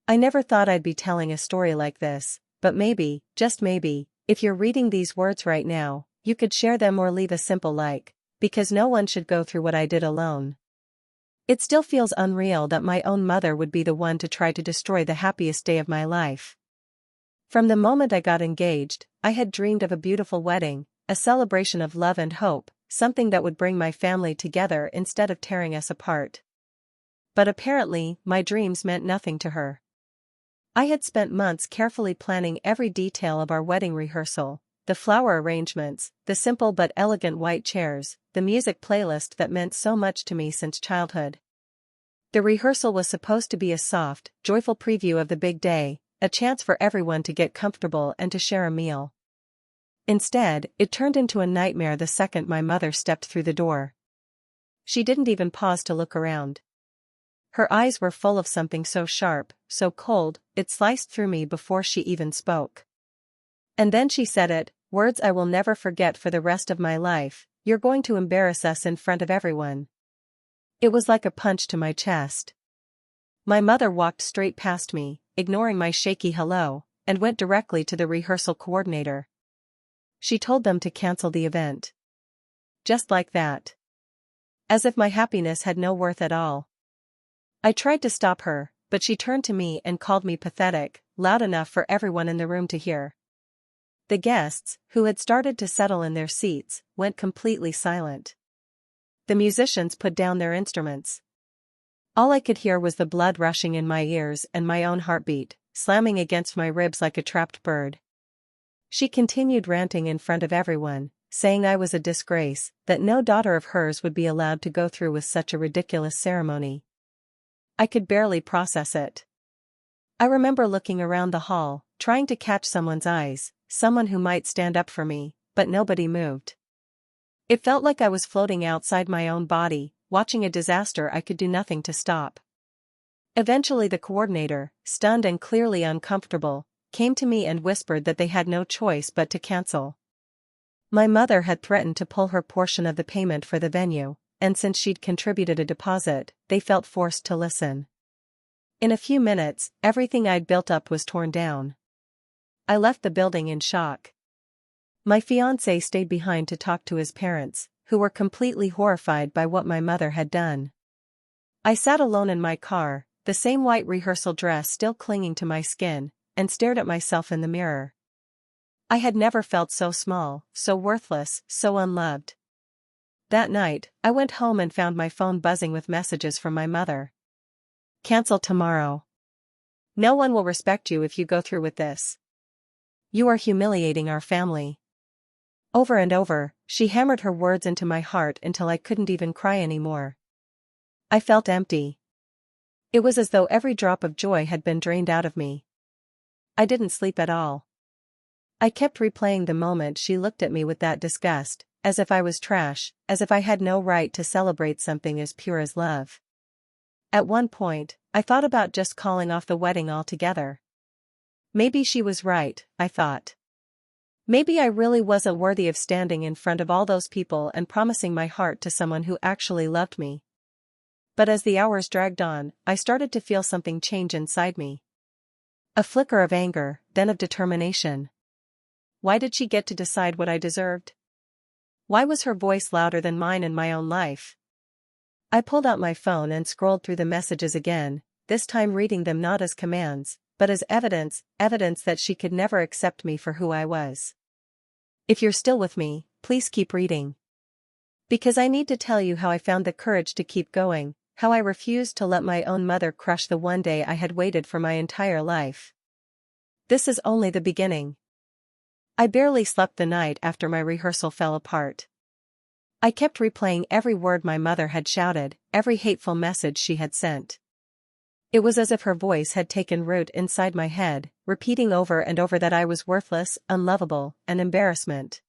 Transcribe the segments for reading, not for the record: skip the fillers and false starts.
I never thought I'd be telling a story like this, but maybe, just maybe, if you're reading these words right now, you could share them or leave a simple like, because no one should go through what I did alone. It still feels unreal that my own mother would be the one to try to destroy the happiest day of my life. From the moment I got engaged, I had dreamed of a beautiful wedding, a celebration of love and hope, something that would bring my family together instead of tearing us apart. But apparently, my dreams meant nothing to her. I had spent months carefully planning every detail of our wedding rehearsal, the flower arrangements, the simple but elegant white chairs, the music playlist that meant so much to me since childhood. The rehearsal was supposed to be a soft, joyful preview of the big day, a chance for everyone to get comfortable and to share a meal. Instead, it turned into a nightmare the second my mother stepped through the door. She didn't even pause to look around. Her eyes were full of something so sharp, so cold, it sliced through me before she even spoke. And then she said it, words I will never forget for the rest of my life: "You're going to embarrass us in front of everyone." It was like a punch to my chest. My mother walked straight past me, ignoring my shaky hello, and went directly to the rehearsal coordinator. She told them to cancel the event. Just like that. As if my happiness had no worth at all. I tried to stop her, but she turned to me and called me pathetic, loud enough for everyone in the room to hear. The guests, who had started to settle in their seats, went completely silent. The musicians put down their instruments. All I could hear was the blood rushing in my ears and my own heartbeat, slamming against my ribs like a trapped bird. She continued ranting in front of everyone, saying I was a disgrace, that no daughter of hers would be allowed to go through with such a ridiculous ceremony. I could barely process it. I remember looking around the hall, trying to catch someone's eyes, someone who might stand up for me, but nobody moved. It felt like I was floating outside my own body, watching a disaster I could do nothing to stop. Eventually the coordinator, stunned and clearly uncomfortable, came to me and whispered that they had no choice but to cancel. My mother had threatened to pull her portion of the payment for the venue, and since she'd contributed a deposit, they felt forced to listen. In a few minutes, everything I'd built up was torn down. I left the building in shock. My fiancé stayed behind to talk to his parents, who were completely horrified by what my mother had done. I sat alone in my car, the same white rehearsal dress still clinging to my skin, and stared at myself in the mirror. I had never felt so small, so worthless, so unloved. That night, I went home and found my phone buzzing with messages from my mother. "Cancel tomorrow. No one will respect you if you go through with this. You are humiliating our family." Over and over, she hammered her words into my heart until I couldn't even cry anymore. I felt empty. It was as though every drop of joy had been drained out of me. I didn't sleep at all. I kept replaying the moment she looked at me with that disgust, as if I was trash, as if I had no right to celebrate something as pure as love. At one point, I thought about just calling off the wedding altogether. Maybe she was right, I thought. Maybe I really wasn't worthy of standing in front of all those people and promising my heart to someone who actually loved me. But as the hours dragged on, I started to feel something change inside me. A flicker of anger, then of determination. Why did she get to decide what I deserved? Why was her voice louder than mine in my own life? I pulled out my phone and scrolled through the messages again, this time reading them not as commands, but as evidence that she could never accept me for who I was. If you're still with me, please keep reading. Because I need to tell you how I found the courage to keep going, how I refused to let my own mother crush the one day I had waited for my entire life. This is only the beginning. I barely slept the night after my rehearsal fell apart. I kept replaying every word my mother had shouted, every hateful message she had sent. It was as if her voice had taken root inside my head, repeating over and over that I was worthless, unlovable, an embarrassment.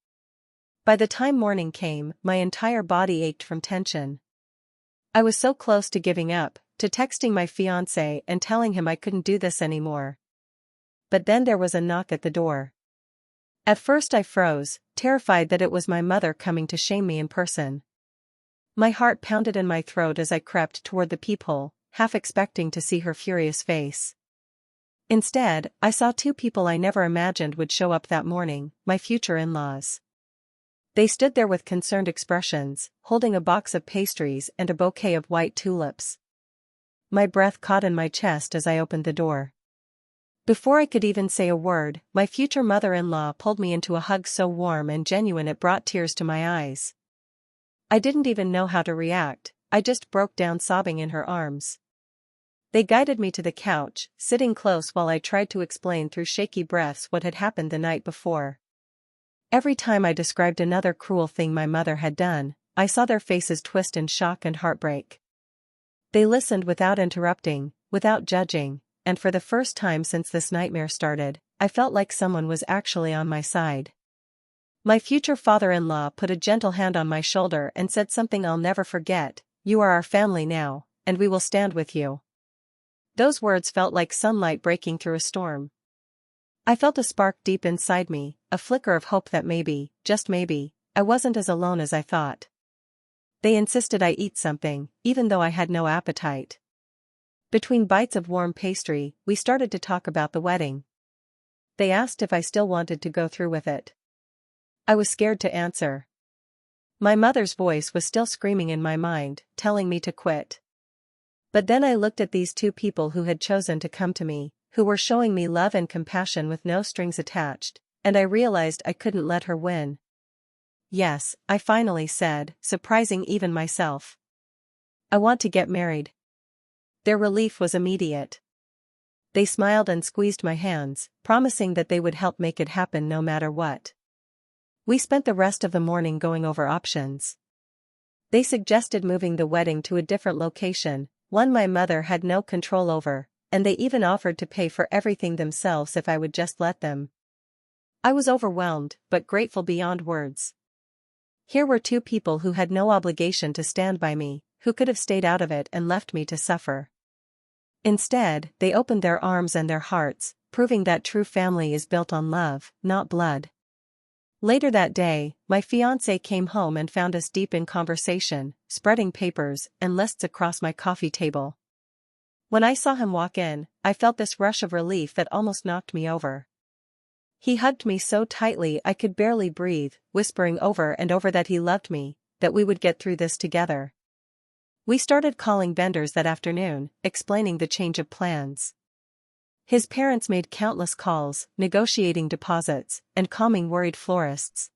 By the time morning came, my entire body ached from tension. I was so close to giving up, to texting my fiancé and telling him I couldn't do this anymore. But then there was a knock at the door. At first I froze, terrified that it was my mother coming to shame me in person. My heart pounded in my throat as I crept toward the peephole, half expecting to see her furious face. Instead, I saw two people I never imagined would show up that morning, my future in-laws. They stood there with concerned expressions, holding a box of pastries and a bouquet of white tulips. My breath caught in my chest as I opened the door. Before I could even say a word, my future mother-in-law pulled me into a hug so warm and genuine it brought tears to my eyes. I didn't even know how to react, I just broke down sobbing in her arms. They guided me to the couch, sitting close while I tried to explain through shaky breaths what had happened the night before. Every time I described another cruel thing my mother had done, I saw their faces twist in shock and heartbreak. They listened without interrupting, without judging, and for the first time since this nightmare started, I felt like someone was actually on my side. My future father-in-law put a gentle hand on my shoulder and said something I'll never forget: "You are our family now, and we will stand with you." Those words felt like sunlight breaking through a storm. I felt a spark deep inside me, a flicker of hope that maybe, just maybe, I wasn't as alone as I thought. They insisted I eat something, even though I had no appetite. Between bites of warm pastry, we started to talk about the wedding. They asked if I still wanted to go through with it. I was scared to answer. My mother's voice was still screaming in my mind, telling me to quit. But then I looked at these two people who had chosen to come to me, who were showing me love and compassion with no strings attached, and I realized I couldn't let her win. "Yes," I finally said, surprising even myself. "I want to get married." Their relief was immediate. They smiled and squeezed my hands, promising that they would help make it happen no matter what. We spent the rest of the morning going over options. They suggested moving the wedding to a different location, one my mother had no control over, and they even offered to pay for everything themselves if I would just let them. I was overwhelmed, but grateful beyond words. Here were two people who had no obligation to stand by me, who could have stayed out of it and left me to suffer. Instead, they opened their arms and their hearts, proving that true family is built on love, not blood. Later that day, my fiancé came home and found us deep in conversation, spreading papers and lists across my coffee table. When I saw him walk in, I felt this rush of relief that almost knocked me over. He hugged me so tightly I could barely breathe, whispering over and over that he loved me, that we would get through this together. We started calling vendors that afternoon, explaining the change of plans. His parents made countless calls, negotiating deposits, and calming worried florists.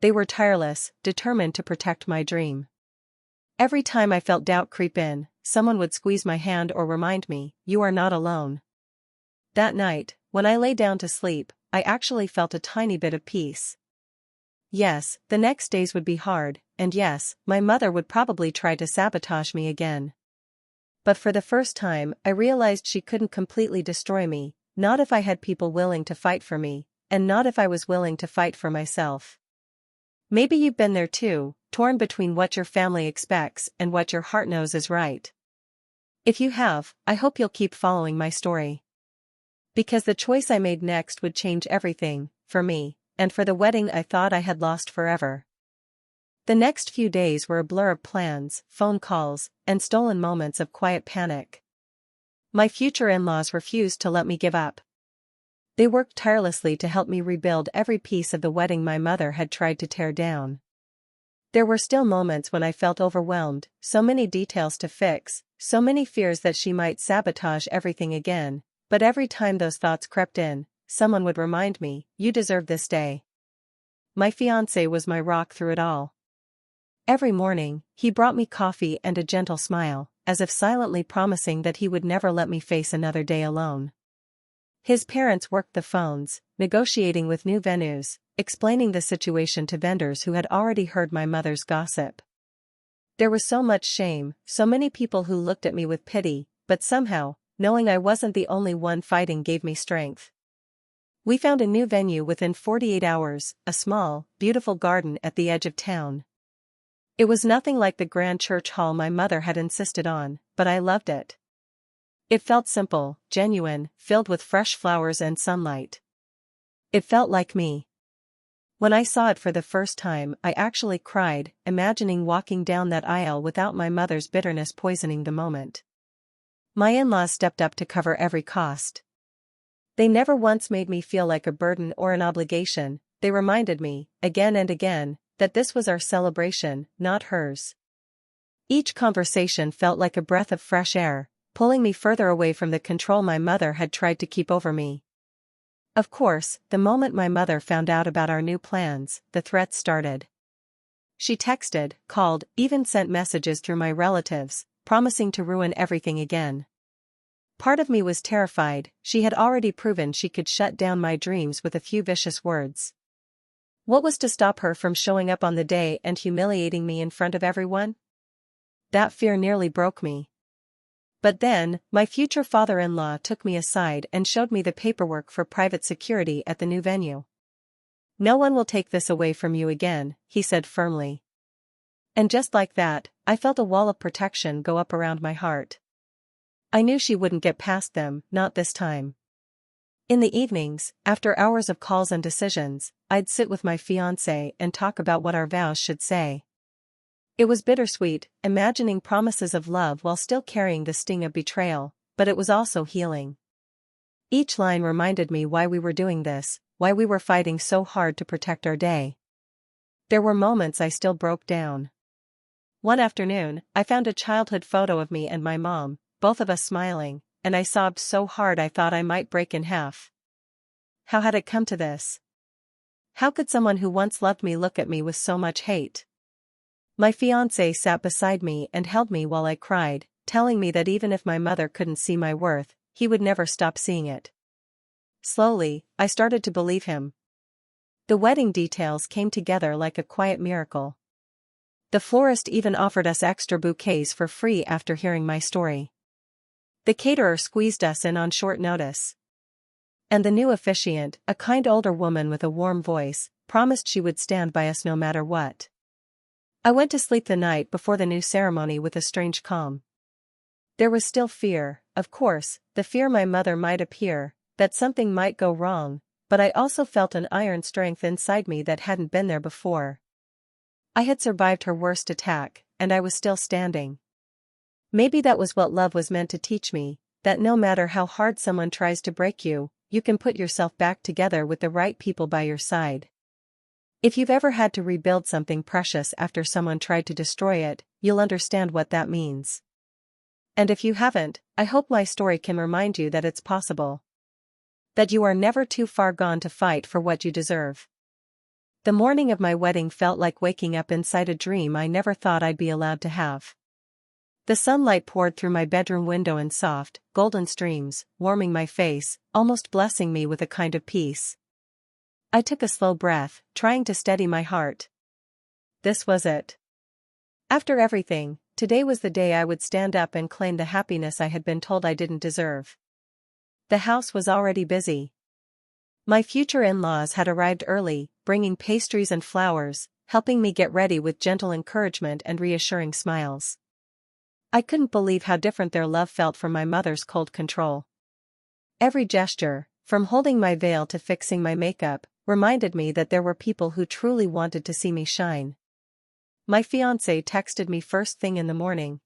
They were tireless, determined to protect my dream. Every time I felt doubt creep in, someone would squeeze my hand or remind me, "You are not alone." That night, when I lay down to sleep, I actually felt a tiny bit of peace. Yes, the next days would be hard, and yes, my mother would probably try to sabotage me again. But for the first time, I realized she couldn't completely destroy me, not if I had people willing to fight for me, and not if I was willing to fight for myself. Maybe you've been there too, torn between what your family expects and what your heart knows is right. If you have, I hope you'll keep following my story. Because the choice I made next would change everything, for me, and for the wedding I thought I had lost forever. The next few days were a blur of plans, phone calls, and stolen moments of quiet panic. My future in-laws refused to let me give up. They worked tirelessly to help me rebuild every piece of the wedding my mother had tried to tear down. There were still moments when I felt overwhelmed, so many details to fix, so many fears that she might sabotage everything again, but every time those thoughts crept in, someone would remind me, "You deserve this day." My fiancé was my rock through it all. Every morning, he brought me coffee and a gentle smile, as if silently promising that he would never let me face another day alone. His parents worked the phones, negotiating with new venues, explaining the situation to vendors who had already heard my mother's gossip. There was so much shame, so many people who looked at me with pity, but somehow, knowing I wasn't the only one fighting gave me strength. We found a new venue within 48 hours, a small, beautiful garden at the edge of town. It was nothing like the grand church hall my mother had insisted on, but I loved it. It felt simple, genuine, filled with fresh flowers and sunlight. It felt like me. When I saw it for the first time, I actually cried, imagining walking down that aisle without my mother's bitterness poisoning the moment. My in-laws stepped up to cover every cost. They never once made me feel like a burden or an obligation. They reminded me, again and again, that this was our celebration, not hers. Each conversation felt like a breath of fresh air, pulling me further away from the control my mother had tried to keep over me. Of course, the moment my mother found out about our new plans, the threats started. She texted, called, even sent messages through my relatives, promising to ruin everything again. Part of me was terrified. She had already proven she could shut down my dreams with a few vicious words. What was to stop her from showing up on the day and humiliating me in front of everyone? That fear nearly broke me. But then, my future father-in-law took me aside and showed me the paperwork for private security at the new venue. "No one will take this away from you again," he said firmly. And just like that, I felt a wall of protection go up around my heart. I knew she wouldn't get past them, not this time. In the evenings, after hours of calls and decisions, I'd sit with my fiancé and talk about what our vows should say. It was bittersweet, imagining promises of love while still carrying the sting of betrayal, but it was also healing. Each line reminded me why we were doing this, why we were fighting so hard to protect our day. There were moments I still broke down. One afternoon, I found a childhood photo of me and my mom, both of us smiling, and I sobbed so hard I thought I might break in half. How had it come to this? How could someone who once loved me look at me with so much hate? My fiancé sat beside me and held me while I cried, telling me that even if my mother couldn't see my worth, he would never stop seeing it. Slowly, I started to believe him. The wedding details came together like a quiet miracle. The florist even offered us extra bouquets for free after hearing my story. The caterer squeezed us in on short notice. And the new officiant, a kind older woman with a warm voice, promised she would stand by us no matter what. I went to sleep the night before the new ceremony with a strange calm. There was still fear, of course, the fear my mother might appear, that something might go wrong, but I also felt an iron strength inside me that hadn't been there before. I had survived her worst attack, and I was still standing. Maybe that was what love was meant to teach me, that no matter how hard someone tries to break you, you can put yourself back together with the right people by your side. If you've ever had to rebuild something precious after someone tried to destroy it, you'll understand what that means. And if you haven't, I hope my story can remind you that it's possible. That you are never too far gone to fight for what you deserve. The morning of my wedding felt like waking up inside a dream I never thought I'd be allowed to have. The sunlight poured through my bedroom window in soft, golden streams, warming my face, almost blessing me with a kind of peace. I took a slow breath, trying to steady my heart. This was it. After everything, today was the day I would stand up and claim the happiness I had been told I didn't deserve. The house was already busy. My future in-laws had arrived early, bringing pastries and flowers, helping me get ready with gentle encouragement and reassuring smiles. I couldn't believe how different their love felt from my mother's cold control. Every gesture, from holding my veil to fixing my makeup, reminded me that there were people who truly wanted to see me shine. My fiancé texted me first thing in the morning.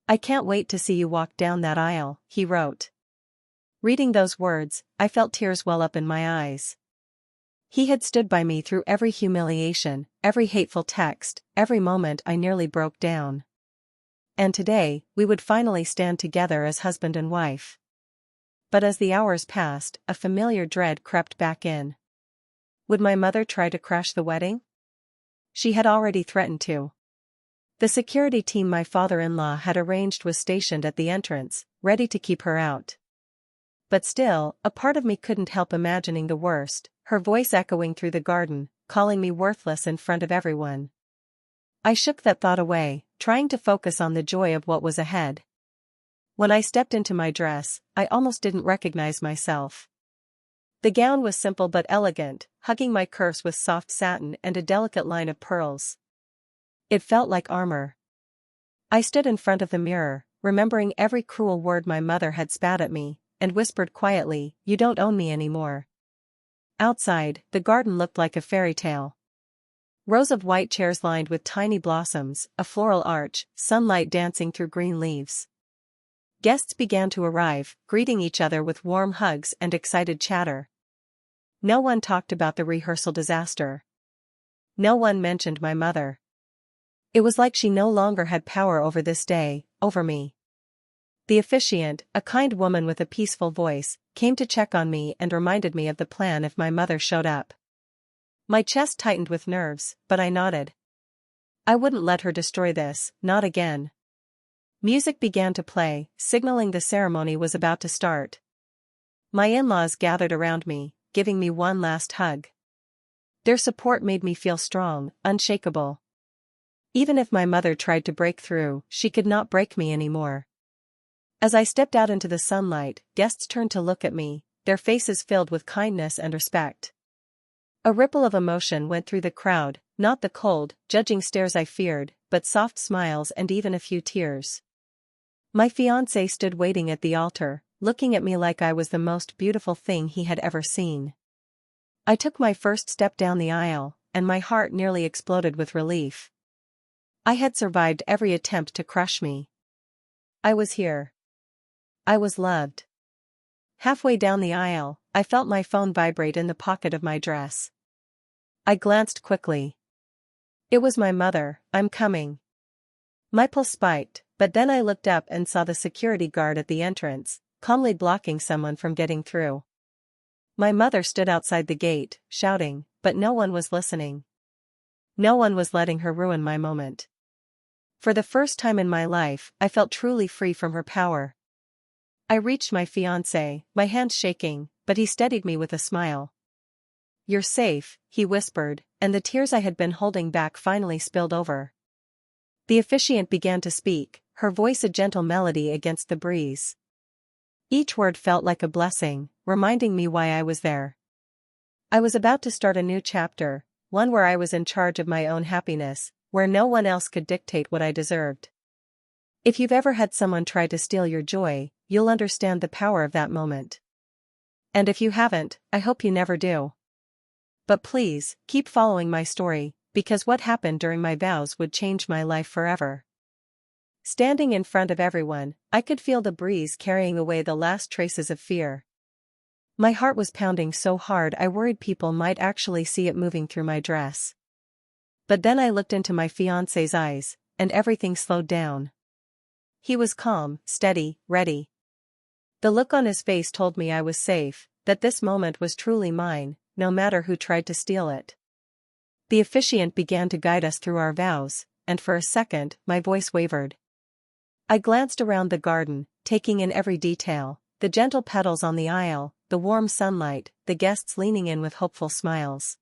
"I can't wait to see you walk down that aisle," he wrote. Reading those words, I felt tears well up in my eyes. He had stood by me through every humiliation, every hateful text, every moment I nearly broke down. And today, we would finally stand together as husband and wife. But as the hours passed, a familiar dread crept back in. Would my mother try to crash the wedding? She had already threatened to. The security team my father-in-law had arranged was stationed at the entrance, ready to keep her out. But still, a part of me couldn't help imagining the worst, her voice echoing through the garden, calling me worthless in front of everyone. I shook that thought away, trying to focus on the joy of what was ahead. When I stepped into my dress, I almost didn't recognize myself. The gown was simple but elegant, hugging my curves with soft satin and a delicate line of pearls. It felt like armor. I stood in front of the mirror, remembering every cruel word my mother had spat at me, and whispered quietly, "You don't own me anymore." Outside, the garden looked like a fairy tale. Rows of white chairs lined with tiny blossoms, a floral arch, sunlight dancing through green leaves. Guests began to arrive, greeting each other with warm hugs and excited chatter. No one talked about the rehearsal disaster. No one mentioned my mother. It was like she no longer had power over this day, over me. The officiant, a kind woman with a peaceful voice, came to check on me and reminded me of the plan if my mother showed up. My chest tightened with nerves, but I nodded. I wouldn't let her destroy this, not again. Music began to play, signaling the ceremony was about to start. My in-laws gathered around me, giving me one last hug. Their support made me feel strong, unshakable. Even if my mother tried to break through, she could not break me anymore. As I stepped out into the sunlight, guests turned to look at me, their faces filled with kindness and respect. A ripple of emotion went through the crowd, not the cold, judging stares I feared, but soft smiles and even a few tears. My fiancé stood waiting at the altar, looking at me like I was the most beautiful thing he had ever seen. I took my first step down the aisle, and my heart nearly exploded with relief. I had survived every attempt to crush me. I was here. I was loved. Halfway down the aisle, I felt my phone vibrate in the pocket of my dress. I glanced quickly. It was my mother. "I'm coming." My pulse spiked, but then I looked up and saw the security guard at the entrance, calmly blocking someone from getting through. My mother stood outside the gate, shouting, but no one was listening. No one was letting her ruin my moment. For the first time in my life, I felt truly free from her power. I reached my fiancé, my hands shaking, but he steadied me with a smile. "You're safe," he whispered, and the tears I had been holding back finally spilled over. The officiant began to speak, her voice a gentle melody against the breeze. Each word felt like a blessing, reminding me why I was there. I was about to start a new chapter, one where I was in charge of my own happiness, where no one else could dictate what I deserved. If you've ever had someone try to steal your joy, you'll understand the power of that moment. And if you haven't, I hope you never do. But please, keep following my story, because what happened during my vows would change my life forever. Standing in front of everyone, I could feel the breeze carrying away the last traces of fear. My heart was pounding so hard I worried people might actually see it moving through my dress. But then I looked into my fiancé's eyes, and everything slowed down. He was calm, steady, ready. The look on his face told me I was safe, that this moment was truly mine, no matter who tried to steal it. The officiant began to guide us through our vows, and for a second, my voice wavered. I glanced around the garden, taking in every detail, the gentle petals on the aisle, the warm sunlight, the guests leaning in with hopeful smiles.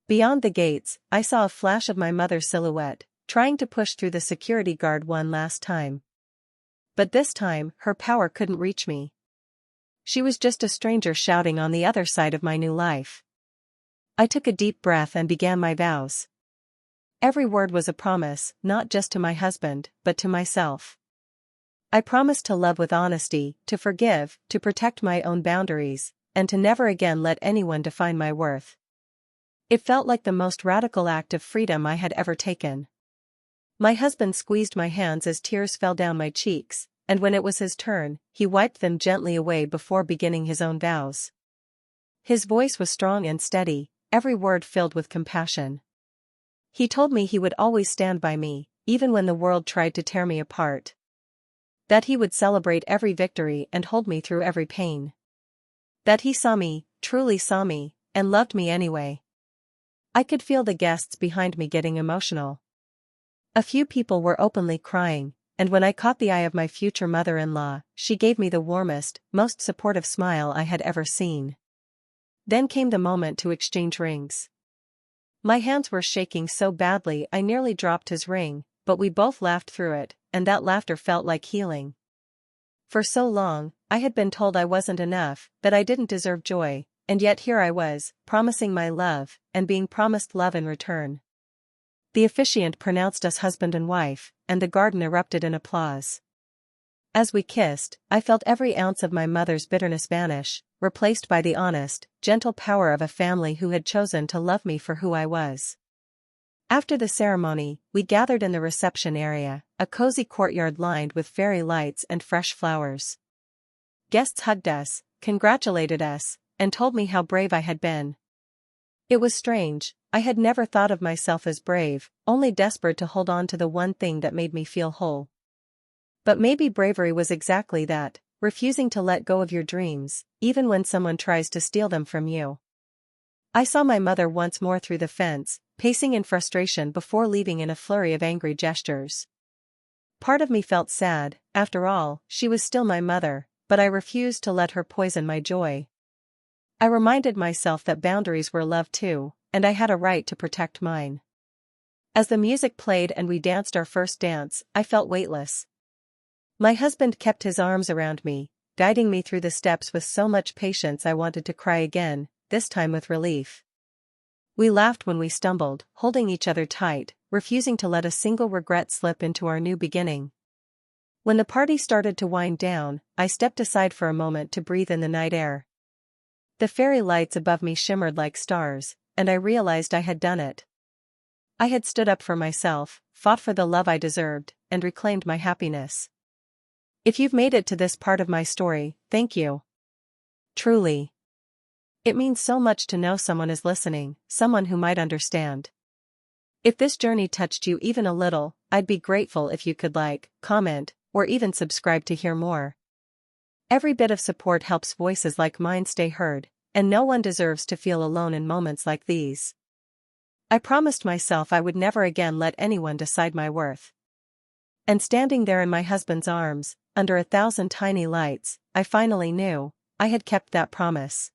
Beyond the gates, I saw a flash of my mother's silhouette, trying to push through the security guard one last time. But this time, her power couldn't reach me. She was just a stranger shouting on the other side of my new life. I took a deep breath and began my vows. Every word was a promise, not just to my husband, but to myself. I promised to love with honesty, to forgive, to protect my own boundaries, and to never again let anyone define my worth. It felt like the most radical act of freedom I had ever taken. My husband squeezed my hands as tears fell down my cheeks, and when it was his turn, he wiped them gently away before beginning his own vows. His voice was strong and steady, every word filled with compassion. He told me he would always stand by me, even when the world tried to tear me apart. That he would celebrate every victory and hold me through every pain. That he saw me, truly saw me, and loved me anyway. I could feel the guests behind me getting emotional. A few people were openly crying, and when I caught the eye of my future mother-in-law, she gave me the warmest, most supportive smile I had ever seen. Then came the moment to exchange rings. My hands were shaking so badly I nearly dropped his ring, but we both laughed through it, and that laughter felt like healing. For so long, I had been told I wasn't enough, that I didn't deserve joy, and yet here I was, promising my love, and being promised love in return. The officiant pronounced us husband and wife, and the garden erupted in applause. As we kissed, I felt every ounce of my mother's bitterness vanish, replaced by the honest, gentle power of a family who had chosen to love me for who I was. After the ceremony, we gathered in the reception area, a cozy courtyard lined with fairy lights and fresh flowers. Guests hugged us, congratulated us, and told me how brave I had been. It was strange, I had never thought of myself as brave, only desperate to hold on to the one thing that made me feel whole. But maybe bravery was exactly that, refusing to let go of your dreams, even when someone tries to steal them from you. I saw my mother once more through the fence, pacing in frustration before leaving in a flurry of angry gestures. Part of me felt sad, after all, she was still my mother, but I refused to let her poison my joy. I reminded myself that boundaries were love too, and I had a right to protect mine. As the music played and we danced our first dance, I felt weightless. My husband kept his arms around me, guiding me through the steps with so much patience I wanted to cry again, this time with relief. We laughed when we stumbled, holding each other tight, refusing to let a single regret slip into our new beginning. When the party started to wind down, I stepped aside for a moment to breathe in the night air. The fairy lights above me shimmered like stars, and I realized I had done it. I had stood up for myself, fought for the love I deserved, and reclaimed my happiness. If you've made it to this part of my story, thank you. Truly. It means so much to know someone is listening, someone who might understand. If this journey touched you even a little, I'd be grateful if you could like, comment, or even subscribe to hear more. Every bit of support helps voices like mine stay heard, and no one deserves to feel alone in moments like these. I promised myself I would never again let anyone decide my worth. And standing there in my husband's arms, under 1,000 tiny lights, I finally knew, I had kept that promise.